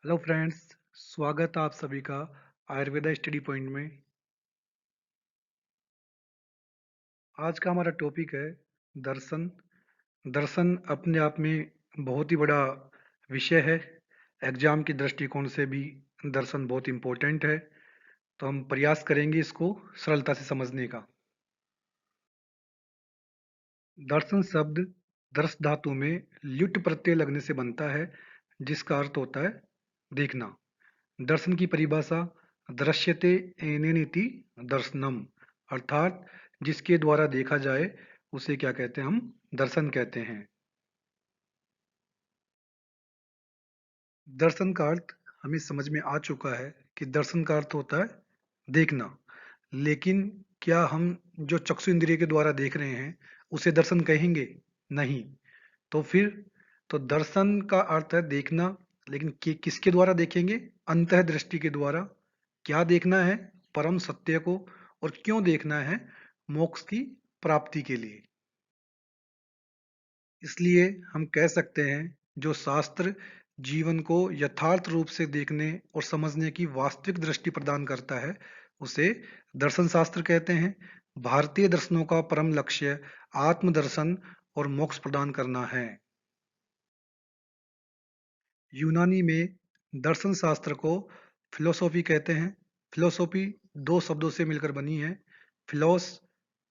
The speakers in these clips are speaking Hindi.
हेलो फ्रेंड्स, स्वागत है आप सभी का आयुर्वेदा स्टडी पॉइंट में। आज का हमारा टॉपिक है दर्शन। दर्शन अपने आप में बहुत ही बड़ा विषय है। एग्जाम की दृष्टिकोण से भी दर्शन बहुत इम्पोर्टेंट है। तो हम प्रयास करेंगे इसको सरलता से समझने का। दर्शन शब्द दर्श धातु में ल्युट प्रत्यय लगने से बनता है, जिसका अर्थ होता है देखना। दर्शन की परिभाषा दृश्यते एनेनिति दर्शनम, अर्थात जिसके द्वारा देखा जाए उसे क्या कहते हैं, हम दर्शन कहते हैं। दर्शन का अर्थ हमें समझ में आ चुका है कि दर्शन का अर्थ होता है देखना। लेकिन क्या हम जो चक्षु इंद्रिय के द्वारा देख रहे हैं उसे दर्शन कहेंगे? नहीं। तो फिर तो दर्शन का अर्थ है देखना, लेकिन किसके द्वारा देखेंगे? अंतः दृष्टि के द्वारा। क्या देखना है? परम सत्य को। और क्यों देखना है? मोक्ष की प्राप्ति के लिए। इसलिए हम कह सकते हैं जो शास्त्र जीवन को यथार्थ रूप से देखने और समझने की वास्तविक दृष्टि प्रदान करता है उसे दर्शन शास्त्र कहते हैं। भारतीय दर्शनों का परम लक्ष्य आत्मदर्शन और मोक्ष प्रदान करना है। यूनानी में दर्शन शास्त्र को फिलोसॉफी कहते हैं। फिलोसॉफी दो शब्दों से मिलकर बनी है। फिलोस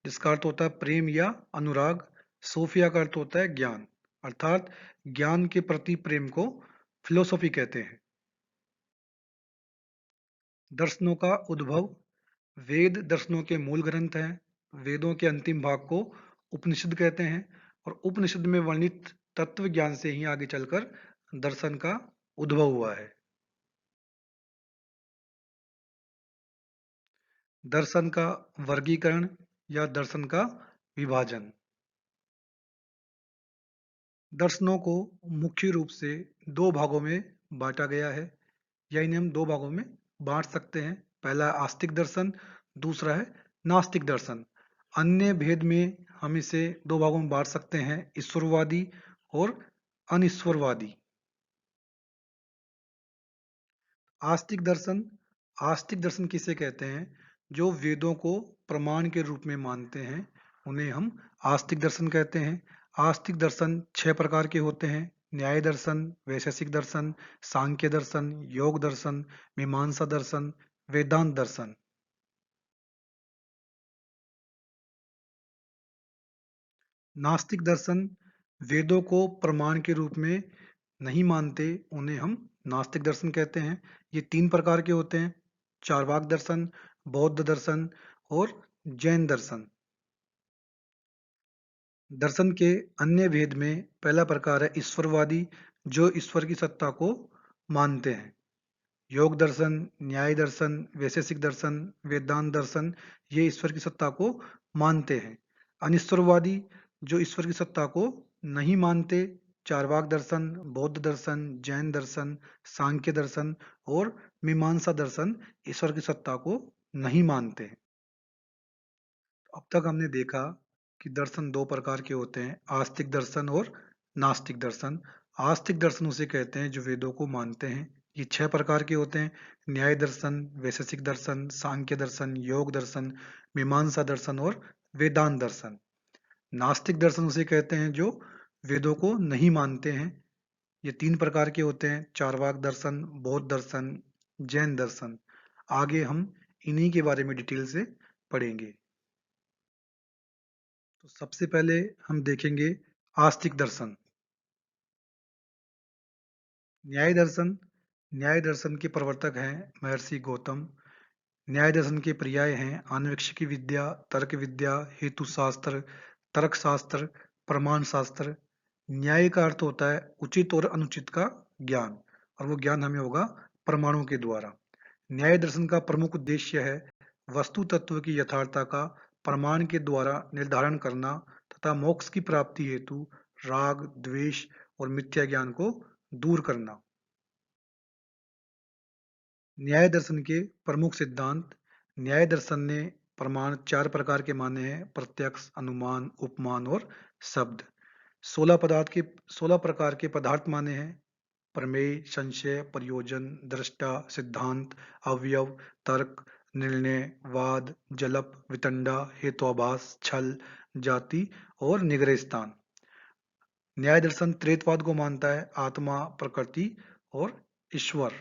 जिसका अर्थ होता है प्रेम या अनुराग, सोफिया का अर्थ होता है ज्ञान, अर्थात ज्ञान के प्रति प्रेम को फिलोसॉफी कहते हैं। दर्शनों का उद्भव। वेद दर्शनों के मूल ग्रंथ हैं। वेदों के अंतिम भाग को उपनिषद कहते हैं, और उपनिषद में वर्णित तत्व ज्ञान से ही आगे चलकर दर्शन का उद्भव हुआ है। दर्शन का वर्गीकरण या दर्शन का विभाजन। दर्शनों को मुख्य रूप से दो भागों में बांटा गया है, या इन्हें हम दो भागों में बांट सकते हैं। पहला है आस्तिक दर्शन, दूसरा है नास्तिक दर्शन। अन्य भेद में हम इसे दो भागों में बांट सकते हैं, ईश्वरवादी और अनिश्वरवादी। आस्तिक दर्शन। आस्तिक दर्शन किसे कहते हैं? जो वेदों को प्रमाण के रूप में मानते हैं उन्हें हम आस्तिक दर्शन कहते हैं। आस्तिक दर्शन छह प्रकार के होते हैं: न्याय दर्शन, वैशेषिक दर्शन, सांख्य दर्शन, योग दर्शन, मीमांसा दर्शन, वेदांत दर्शन। नास्तिक दर्शन वेदों को प्रमाण के रूप में नहीं मानते, उन्हें हम नास्तिक दर्शन कहते हैं। ये तीन प्रकार के होते हैं: चार्वाक दर्शन, बौद्ध दर्शन और जैन दर्शन। दर्शन के अन्य भेद में पहला प्रकार है ईश्वरवादी, जो ईश्वर की सत्ता को मानते हैं। योग दर्शन, न्याय दर्शन, वैशेषिक दर्शन, वेदांत दर्शन ये ईश्वर की सत्ता को मानते हैं। अनिश्वरवादी जो ईश्वर की सत्ता को नहीं मानते, चार्वाक दर्शन, बौद्ध दर्शन, जैन दर्शन, सांख्य दर्शन और मीमांसा दर्शन ईश्वर की सत्ता को नहीं मानते हैं। अब तक हमने देखा कि दर्शन दो प्रकार के होते हैं: आस्तिक दर्शन और नास्तिक दर्शन। आस्तिक दर्शन उसे कहते हैं जो वेदों को मानते हैं। ये छह प्रकार के होते हैं: न्याय दर्शन, वैशेषिक दर्शन, सांख्य दर्शन, योग दर्शन, मीमांसा दर्शन और वेदांत दर्शन। नास्तिक दर्शन उसे कहते हैं जो वेदों को नहीं मानते हैं। ये तीन प्रकार के होते हैं: चार्वाक दर्शन, बौद्ध दर्शन, जैन दर्शन। आगे हम इन्हीं के बारे में डिटेल से पढ़ेंगे। तो सबसे पहले हम देखेंगे आस्तिक दर्शन। न्याय दर्शन। न्याय दर्शन के प्रवर्तक हैं महर्षि गौतम। न्याय दर्शन के पर्याय हैं आन्वेक्षिकी विद्या, तर्क विद्या, हेतु शास्त्र, तर्क शास्त्र, प्रमाण शास्त्र। न्याय का अर्थ होता है उचित और अनुचित का ज्ञान, और वो ज्ञान हमें होगा प्रमाणों के द्वारा। न्याय दर्शन का प्रमुख उद्देश्य है वस्तु तत्व की यथार्थता का प्रमाण के द्वारा निर्धारण करना तथा मोक्ष की प्राप्ति हेतु राग, द्वेष और मिथ्या ज्ञान को दूर करना। न्याय दर्शन के प्रमुख सिद्धांत। न्याय दर्शन ने प्रमाण चार प्रकार के माने हैं: प्रत्यक्ष, अनुमान, उपमान और शब्द। 16 प्रकार के पदार्थ माने हैं: प्रमेय, संशय, प्रयोजन, दृष्टा, सिद्धांत, अवयव, तर्क, निर्णय, वाद, जल्प, वितंडा, हेत्वाभास, छल, जाति और निग्रह स्थान। न्याय दर्शन त्रेतवाद को मानता है, आत्मा, प्रकृति और ईश्वर।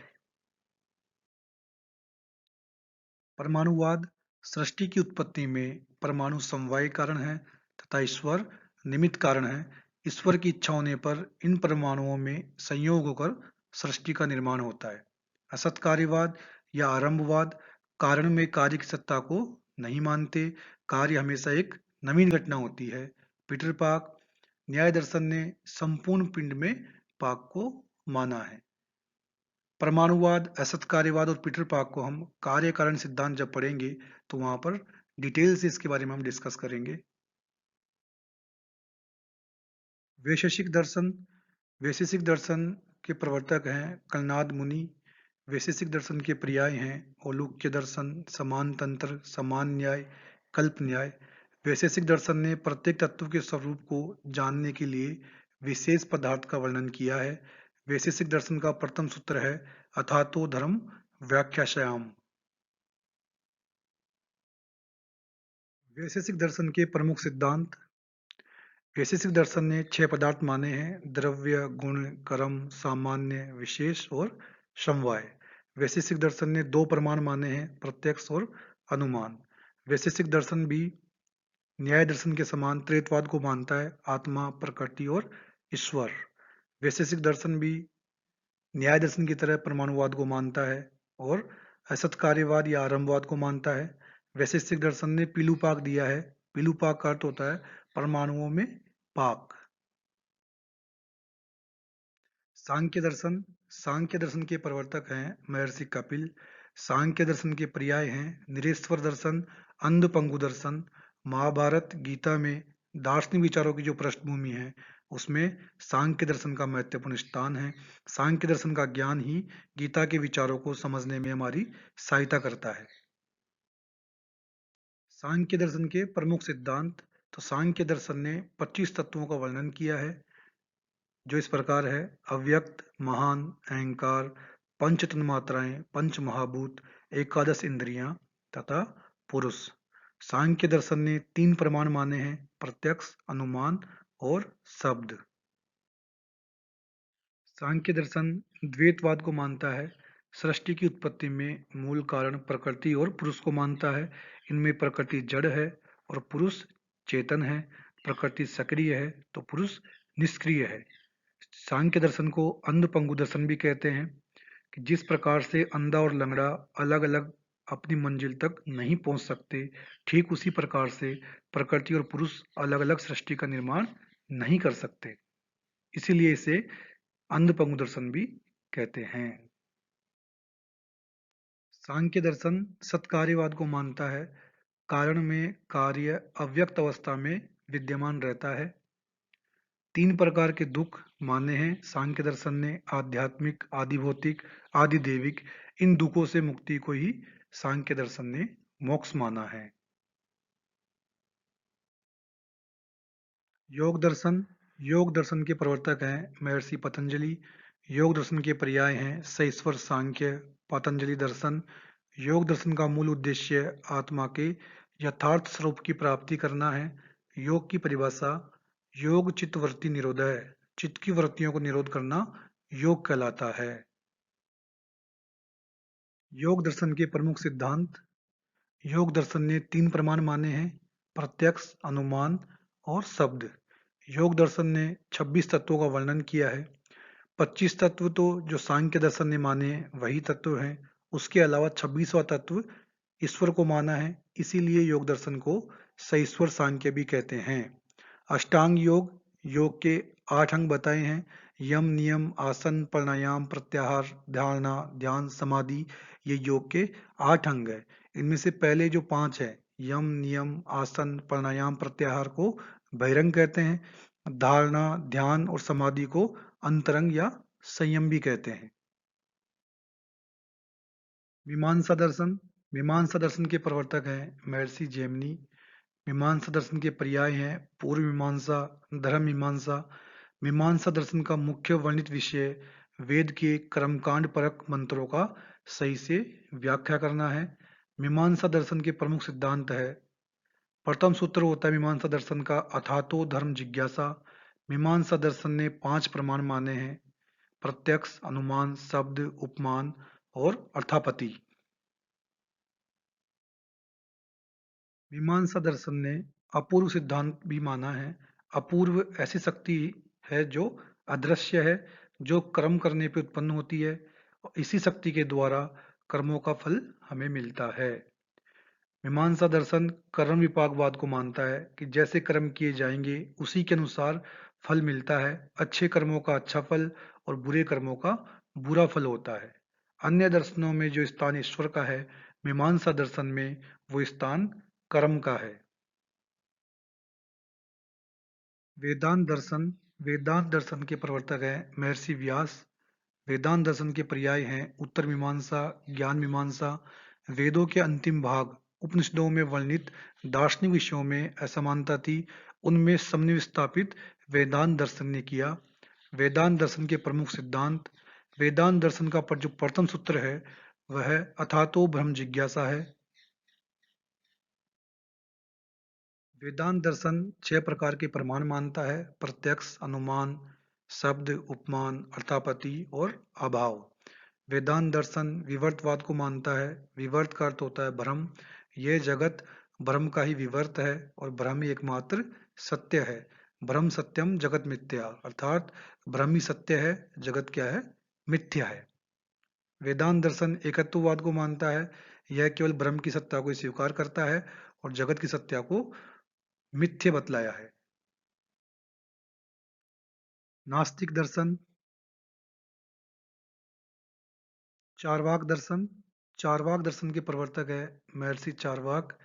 परमाणुवाद सृष्टि की उत्पत्ति में परमाणु समवाय कारण है तथा ईश्वर निमित्त कारण है। ईश्वर की इच्छा होने पर इन परमाणुओं में संयोग होकर सृष्टि का निर्माण होता है। असत कार्यवाद या आरंभवाद कारण में कार्य की सत्ता को नहीं मानते, कार्य हमेशा एक नवीन घटना होती है। पीटर पाक न्याय दर्शन ने संपूर्ण पिंड में पाक को माना है। परमाणुवाद, असत कार्यवाद और पीटर पाक को हम कार्य कारण सिद्धांत जब पढ़ेंगे तो वहां पर डिटेल से इसके बारे में हम डिस्कस करेंगे। वैशेषिक दर्शन, वैशेषिक दर्शन के प्रवर्तक हैं कलनाद मुनि। वैशेषिक दर्शन के पर्याय हैं औलूक्य दर्शन, समान तंत्र, समान न्याय, कल्प न्याय। वैशेषिक दर्शन ने प्रत्येक तत्व के स्वरूप को जानने के लिए विशेष पदार्थ का वर्णन किया है। वैशेषिक दर्शन का प्रथम सूत्र है अथातो धर्म व्याख्यायाम। वैशेषिक दर्शन के प्रमुख सिद्धांत। वैशेषिक दर्शन ने 6 पदार्थ माने हैं: द्रव्य, गुण, कर्म, सामान्य, विशेष और समवाय। वैशेषिक दर्शन ने 2 प्रमाण माने हैं: प्रत्यक्ष और अनुमान। वैशेषिक दर्शन भी न्याय दर्शन के समान त्रैतवाद को मानता है: आत्मा, प्रकृति और ईश्वर। वैशेषिक दर्शन भी न्याय दर्शन की तरह परमाणुवाद को मानता है और असत कार्यवाद या आरंभवाद को मानता है। वैशेषिक दर्शन ने पीलूपाक दिया है। पीलूपाक का अर्थ होता है परमाणुओं में पाक। सांख्य दर्शन, सांख्य दर्शन के प्रवर्तक हैं महर्षि कपिल। सांख्य दर्शन के पर्याय हैं निरेश्वर दर्शन, अंधपंगु दर्शन। महाभारत गीता में दार्शनिक विचारों की जो पृष्ठभूमि है उसमें सांख्य दर्शन का महत्वपूर्ण स्थान है। सांख्य दर्शन का ज्ञान ही गीता के विचारों को समझने में हमारी सहायता करता है। सांख्य दर्शन के प्रमुख सिद्धांत। तो सांख्य दर्शन ने 25 तत्वों का वर्णन किया है जो इस प्रकार है: अव्यक्त, महान, अहंकार, पंच तन्मात्राएं, पंच महाभूत, एकादश इंद्रियां तथा पुरुष। सांख्य दर्शन ने 3 प्रमाण माने हैं: प्रत्यक्ष, अनुमान और शब्द। सांख्य दर्शन द्वैतवाद को मानता है। सृष्टि की उत्पत्ति में मूल कारण प्रकृति और पुरुष को मानता है। इनमें प्रकृति जड़ है और पुरुष चेतन है। प्रकृति सक्रिय है तो पुरुष निष्क्रिय है। सांख्य दर्शन को अंध पंगु दर्शन भी कहते हैं कि जिस प्रकार से अंधा और लंगड़ा अलग अलग अपनी मंजिल तक नहीं पहुंच सकते, ठीक उसी प्रकार से प्रकृति और पुरुष अलग अलग सृष्टि का निर्माण नहीं कर सकते, इसीलिए इसे अंध पंगु दर्शन भी कहते हैं। सांख्य दर्शन सत्कार्यवाद को मानता है। कारण में कार्य अव्यक्त अवस्था में विद्यमान रहता है। 3 प्रकार के दुख माने हैं सांख्य दर्शन ने: आध्यात्मिक, आदिभौतिक, आदिदेविक। इन दुखों से मुक्ति को ही सांख्य दर्शन ने मोक्ष माना है। योग दर्शन, योग दर्शन के प्रवर्तक हैं महर्षि पतंजलि। योग दर्शन के पर्याय हैं सईश्वर सांख्य, पतंजलि दर्शन। योग दर्शन का मूल उद्देश्य आत्मा के यथार्थ स्वरूप की प्राप्ति करना है। योग की परिभाषा: योग चित्त वृत्ति निरोध है। चित्त की वृत्तियों को निरोध करना योग कहलाता है। योग दर्शन के प्रमुख सिद्धांत। योग दर्शन ने 3 प्रमाण माने हैं: प्रत्यक्ष, अनुमान और शब्द। योग दर्शन ने 26 तत्वों का वर्णन किया है। 25 तत्व तो जो सांख्य दर्शन ने माने वही तत्व हैं, उसके अलावा 26वां तत्व ईश्वर को माना है, इसीलिए योग दर्शन को सईश्वर सांख्य भी कहते हैं। अष्टांग योग, योग के 8 अंग बताए हैं: यम, नियम, आसन, प्राणायाम, प्रत्याहार, धारणा, ध्यान, समाधि। ये योग के 8 अंग है। इनमें से पहले जो 5 है, यम, नियम, आसन, प्राणायाम, प्रत्याहार को बहिरंग कहते हैं। धारणा, ध्यान और समाधि को अंतरंग या संयम भी कहते हैं। मीमांसा दर्शन, मीमांसा दर्शन के प्रवर्तक हैं महर्षि जैमिनी। मीमांसा दर्शन के पर्याय हैं पूर्व मीमांसा, धर्म मीमांसा। मीमांसा दर्शन का मुख्य वर्णित विषय वेद के कर्मकांड परक मंत्रों का सही से व्याख्या करना है। मीमांसा दर्शन के प्रमुख सिद्धांत है। प्रथम सूत्र होता है मीमांसा दर्शन का, अथातो धर्म जिज्ञासा। मीमांसा दर्शन ने 5 प्रमाण माने हैं: प्रत्यक्ष, अनुमान, शब्द, उपमान और अर्थापत्ति। मीमांसा दर्शन ने अपूर्व सिद्धांत भी माना है। अपूर्व ऐसी शक्ति है जो अदृश्य है, जो कर्म करने पे उत्पन्न होती है और इसी शक्ति के द्वारा कर्मों का फल हमें मिलता है। मीमांसा दर्शन कर्म विपाकवाद को मानता है कि जैसे कर्म किए जाएंगे उसी के अनुसार फल मिलता है। अच्छे कर्मों का अच्छा फल और बुरे कर्मों का बुरा फल होता है। अन्य दर्शनों में जो स्थान ईश्वर का है, मीमांसा दर्शन में वो स्थान कर्म का है। वेदांत दर्शन के प्रवर्तक हैं महर्षि व्यास। वेदांत दर्शन के पर्याय हैं उत्तर मीमांसा, ज्ञान मीमांसा। वेदों के अंतिम भाग उपनिषदों में वर्णित दार्शनिक विषयों में असमानता थी, उनमें समन्वय स्थापित वेदांत दर्शन ने किया। वेदांत दर्शन के प्रमुख सिद्धांत। वेदांत दर्शन का जो प्रथम सूत्र है वह अथातो ब्रह्म जिज्ञासा है। वेदांत दर्शन 6 प्रकार के प्रमाण मानता है: प्रत्यक्ष, अनुमान, शब्द, उपमान, अर्थापत्ति और अभाव। वेदांत दर्शन विवर्तवाद को मानता है। विवर्त का अर्थ होता है भ्रम। यह जगत भ्रम का ही विवर्त है और भ्रम ही एकमात्र सत्य है। भ्रम सत्यम जगत मिथ्या, अर्थात भ्रम ही सत्य है, जगत क्या है, मिथ्या है। वेदांत दर्शन एकत्ववाद को मानता है। यह केवल ब्रह्म की सत्ता को स्वीकार करता है और जगत की सत्ता को मिथ्य बतलाया है। नास्तिक दर्शन। चार्वाक दर्शन। चार्वाक दर्शन के प्रवर्तक है महर्षि चार्वाक।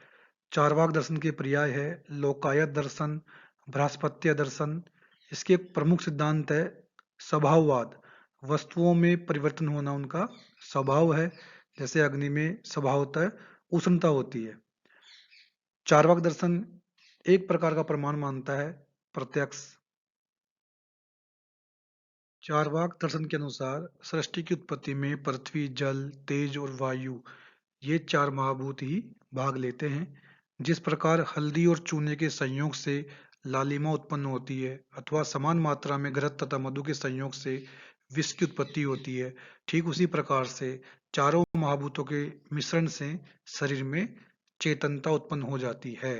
चार्वाक दर्शन के पर्याय है लोकायत दर्शन, बृहस्पत्य दर्शन। इसके प्रमुख सिद्धांत है स्वभाववाद। वस्तुओं में परिवर्तन होना उनका स्वभाव है। जैसे अग्नि में स्वभाव होता है, उष्णता होती है। चार्वाक दर्शन एक प्रकार का प्रमाण मानता है, प्रत्यक्ष। चार्वाक दर्शन के अनुसार सृष्टि की उत्पत्ति में पृथ्वी, जल, तेज और वायु, ये 4 महाभूत ही भाग लेते हैं। जिस प्रकार हल्दी और चूने के संयोग से लालिमा उत्पन्न होती है अथवा समान मात्रा में घृत तथा मधु के संयोग से विष की उत्पत्ति होती है, ठीक उसी प्रकार से चारों महाभूतों के मिश्रण से शरीर में चेतनता उत्पन्न हो जाती है।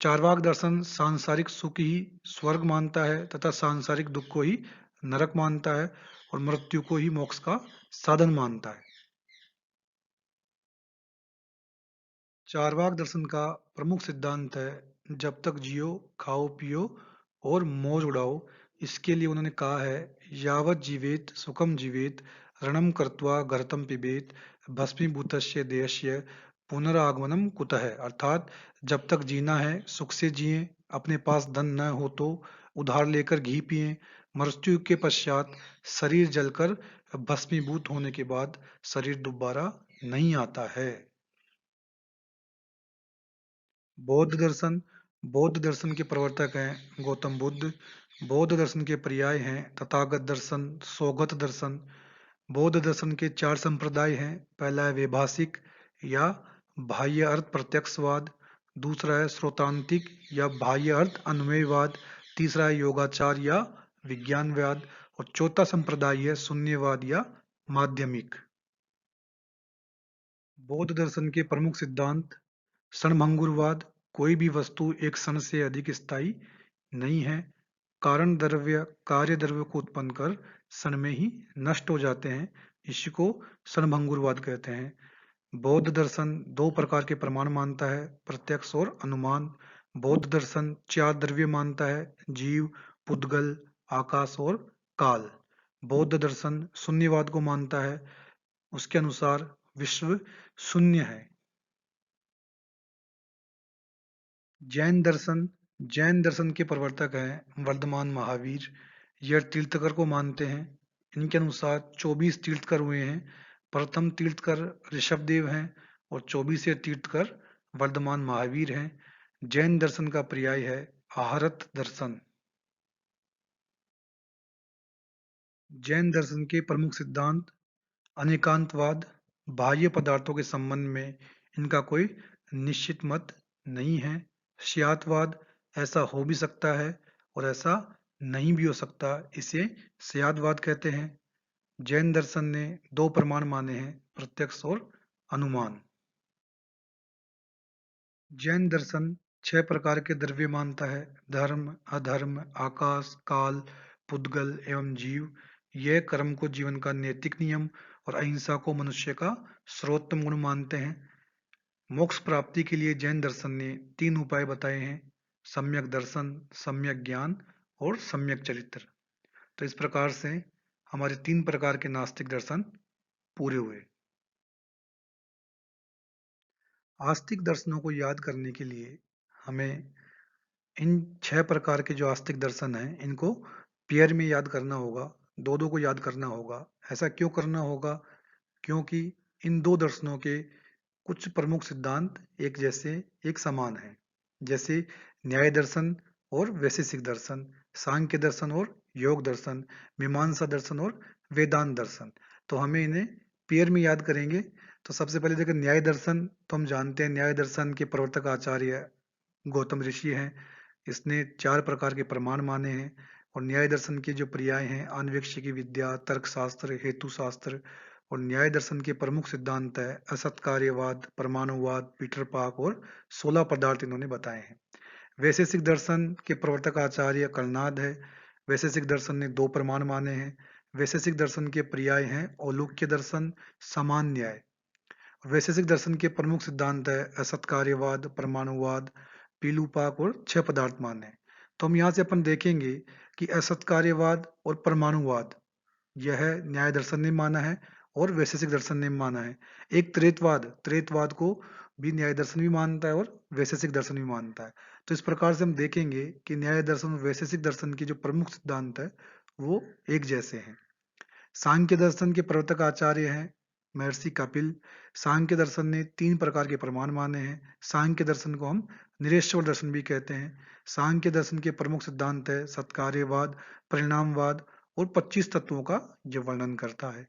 चार्वाक दर्शन सांसारिक सुख ही स्वर्ग मानता है तथा सांसारिक दुख को ही नरक मानता है और मृत्यु को ही मोक्ष का साधन मानता है। चार्वाक दर्शन का प्रमुख सिद्धांत है जब तक जियो, खाओ पियो और मौज उड़ाओ। इसके लिए उन्होंने कहा है यावत जीवेत सुखम जीवेत, रणम कर्त्वा घर्तम पिबेत, भस्मीभूतस्य देहस्य पुनरागमनम कुतः। अर्थात जब तक जीना है सुख से जिए, अपने पास धन न हो तो उधार लेकर घी पिए। मृत्यु के पश्चात शरीर जलकर भस्मीभूत होने के बाद शरीर दोबारा नहीं आता है। बौद्ध दर्शन। बौद्ध दर्शन के प्रवर्तक हैं गौतम बुद्ध। बौद्ध दर्शन के पर्याय हैं तथागत दर्शन, सौगत दर्शन। बौद्ध दर्शन के 4 संप्रदाय हैं। पहला है वैभाषिक या बाह्य अर्थ प्रत्यक्षवाद। दूसरा है श्रोतांतिक या बाह्य अर्थ अन्वयवाद। तीसरा है योगाचार या विज्ञानवाद। और चौथा संप्रदाय है शून्यवाद या माध्यमिक। बौद्ध दर्शन के प्रमुख सिद्धांत। क्षणभंगुरवाद। कोई भी वस्तु एक क्षण से अधिक स्थायी नहीं है। कारण द्रव्य कार्य द्रव्य को उत्पन्न कर क्षण में ही नष्ट हो जाते हैं। इसी को क्षणभंगुरवाद कहते हैं। बौद्ध दर्शन 2 प्रकार के प्रमाण मानता है, प्रत्यक्ष और अनुमान। बौद्ध दर्शन 4 द्रव्य मानता है: जीव, पुद्गल, आकाश और काल। बौद्ध दर्शन शून्यवाद को मानता है। उसके अनुसार विश्व शून्य है। जैन दर्शन। जैन दर्शन के प्रवर्तक हैं वर्धमान महावीर। यह तीर्थकर को मानते हैं। इनके अनुसार 24 तीर्थकर हुए हैं। प्रथम तीर्थकर ऋषभदेव हैं और 24वें तीर्थकर वर्धमान महावीर हैं। जैन दर्शन का पर्याय है आहरत दर्शन। जैन दर्शन के प्रमुख सिद्धांत: अनेकांतवाद, बाह्य पदार्थों के संबंध में इनका कोई निश्चित मत नहीं है। स्यातवाद, ऐसा हो भी सकता है और ऐसा नहीं भी हो सकता, इसे स्यादवाद कहते हैं। जैन दर्शन ने दो प्रमाण माने हैं, प्रत्यक्ष और अनुमान। जैन दर्शन छह प्रकार के द्रव्य मानता है: धर्म, अधर्म, आकाश, काल, पुद्गल एवं जीव। यह कर्म को जीवन का नैतिक नियम और अहिंसा को मनुष्य का सर्वोत्तम गुण मानते हैं। मोक्ष प्राप्ति के लिए जैन दर्शन ने तीन उपाय बताए हैं: सम्यक दर्शन, सम्यक ज्ञान और सम्यक चरित्र। तो इस प्रकार से हमारे तीन प्रकार के नास्तिक दर्शन पूरे हुए। आस्तिक दर्शनों को याद करने के लिए हमें इन छह प्रकार के जो आस्तिक दर्शन हैं इनको पेयर में याद करना होगा, दो दो को याद करना होगा। ऐसा क्यों करना होगा? क्योंकि इन दो दर्शनों के कुछ प्रमुख सिद्धांत एक जैसे, एक समान हैं। जैसे न्याय दर्शन और वैशेषिक दर्शन, सांख्य दर्शन और योग दर्शन, मीमांसा दर्शन और वेदांत दर्शन। तो हमें इन्हें पेयर में याद करेंगे। तो सबसे पहले देखिए, न्याय दर्शन तो हम जानते हैं, न्याय दर्शन के प्रवर्तक आचार्य गौतम ऋषि हैं। इसने चार प्रकार के प्रमाण माने हैं। और न्याय दर्शन की जो पर्याय हैं: अन्वेक्षिकी विद्या, तर्कशास्त्र, हेतु शास्त्र। और न्याय दर्शन के प्रमुख सिद्धांत है असत कार्यवाद, परमाणुवाद, पीटर पाक और 16 पदार्थ इन्होंने बताए हैं। वैशेषिक दर्शन के प्रवर्तक आचार्य कलनाद है। वैशेषिक दर्शन ने दो प्रमाण माने हैं। वैशेषिक दर्शन के पर्याय हैं औलूक्य दर्शन, समान न्याय। वैशेषिक दर्शन के प्रमुख सिद्धांत है असत कार्यवाद, परमाणुवाद, पीलूपाक और छह पदार्थ मान है। तो हम यहाँ से अपन देखेंगे कि असत कार्यवाद और परमाणुवाद यह न्याय दर्शन ने माना है और वैशेषिक दर्शन ने माना है। एक त्रेतवाद, त्रेतवाद को भी न्याय दर्शन भी मानता है और वैशेषिक दर्शन भी मानता है। तो इस प्रकार से हम देखेंगे कि न्याय दर्शन और वैशेषिक दर्शन के जो प्रमुख सिद्धांत है वो एक जैसे हैं। सांख्य दर्शन के प्रवर्तक आचार्य हैं महर्षि कपिल। सांख्य दर्शन ने तीन प्रकार के प्रमाण माने हैं। सांख्य दर्शन को हम निरेश्वर दर्शन भी कहते हैं। सांख्य दर्शन के प्रमुख सिद्धांत है सत्कार्यवाद, परिणामवाद और 25 तत्वों का जो वर्णन करता है।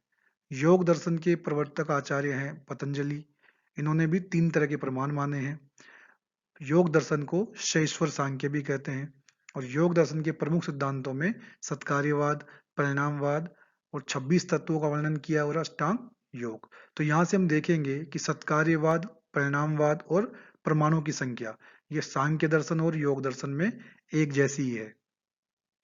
योग दर्शन के प्रवर्तक आचार्य हैं पतंजलि। इन्होंने भी तीन तरह के प्रमाण माने हैं। योग दर्शन को शैश्वर सांख्य भी कहते हैं। और योग दर्शन के प्रमुख सिद्धांतों में सत्कार्यवाद, परिणामवाद और 26 तत्वों का वर्णन किया और अष्टांग योग। तो यहाँ से हम देखेंगे कि सत्कार्यवाद, परिणामवाद और परमाणु की संख्या ये सांख्य दर्शन और योग दर्शन में एक जैसी ही है।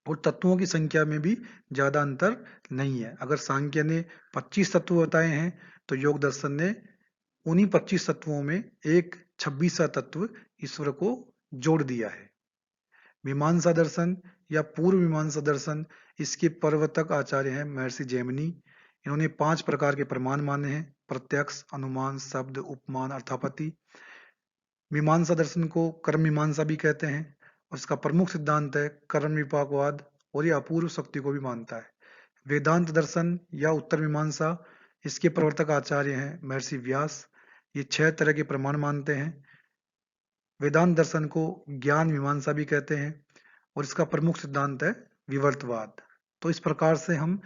और तत्वों की संख्या में भी ज्यादा अंतर नहीं है। अगर सांख्य ने 25 तत्व बताए हैं तो योग दर्शन ने उन्हीं 25 तत्वों में एक 26वां तत्व ईश्वर को जोड़ दिया है। मीमांसा दर्शन या पूर्व मीमांसा दर्शन, इसके प्रवर्तक आचार्य हैं महर्षि जैमिनी। इन्होंने 5 प्रकार के प्रमाण माने हैं: प्रत्यक्ष, अनुमान, शब्द, उपमान, अर्थापत्ति। मीमांसा दर्शन को कर्म मीमांसा भी कहते हैं और इसका प्रमुख सिद्धांत है कर्म विपाकवाद और यह अपूर्व शक्ति को भी मानता है। वेदांत दर्शन या उत्तर मीमांसा, इसके प्रवर्तक आचार्य हैं महर्षि व्यास। ये 6 तरह के प्रमाण मानते हैं। वेदांत दर्शन को ज्ञान मीमांसा भी कहते हैं और इसका प्रमुख सिद्धांत है विवर्तवाद। तो इस प्रकार से हम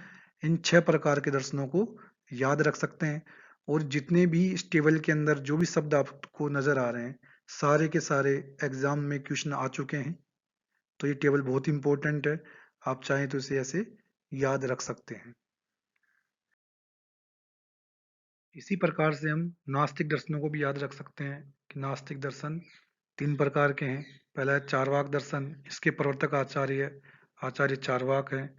इन 6 प्रकार के दर्शनों को याद रख सकते हैं। और जितने भी इस टेबल के अंदर जो भी शब्द आपको नजर आ रहे हैं सारे के सारे एग्जाम में क्वेश्चन आ चुके हैं। तो ये टेबल बहुत इंपॉर्टेंट है, आप चाहें तो इसे ऐसे याद रख सकते हैं। इसी प्रकार से हम नास्तिक दर्शनों को भी याद रख सकते हैं कि नास्तिक दर्शन तीन प्रकार के हैं। पहला है चार्वाक दर्शन, इसके प्रवर्तक आचार्य चार्वाक हैं।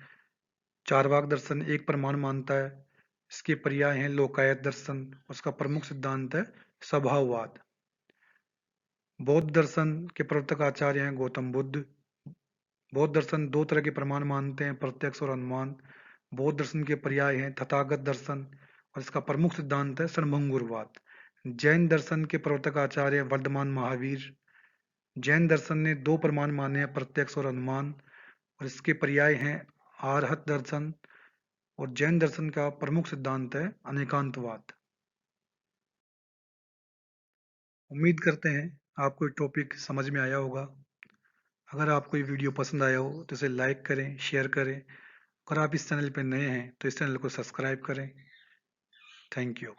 चार्वाक दर्शन एक प्रमाण मानता है। इसके पर्याय हैं लोकायत दर्शन, उसका प्रमुख सिद्धांत है स्वभाववाद। बौद्ध दर्शन के प्रवर्तक आचार्य हैं गौतम बुद्ध। बौद्ध दर्शन दो तरह के प्रमाण मानते हैं, प्रत्यक्ष और अनुमान। बौद्ध दर्शन के पर्याय हैं तथागत दर्शन और इसका प्रमुख सिद्धांत है षणभंगुरवाद। जैन दर्शन के प्रवर्तक आचार्य वर्धमान महावीर। जैन दर्शन ने दो प्रमाण माने हैं, प्रत्यक्ष और अनुमान, और इसके पर्याय हैं आरहत दर्शन। और जैन दर्शन का प्रमुख सिद्धांत है अनेकांतवाद। उम्मीद करते हैं आपको ये टॉपिक समझ में आया होगा। अगर आपको ये वीडियो पसंद आया हो तो इसे लाइक करें, शेयर करें अगर आप इस चैनल पर नए हैं तो इस चैनल को सब्सक्राइब करें। Thank you.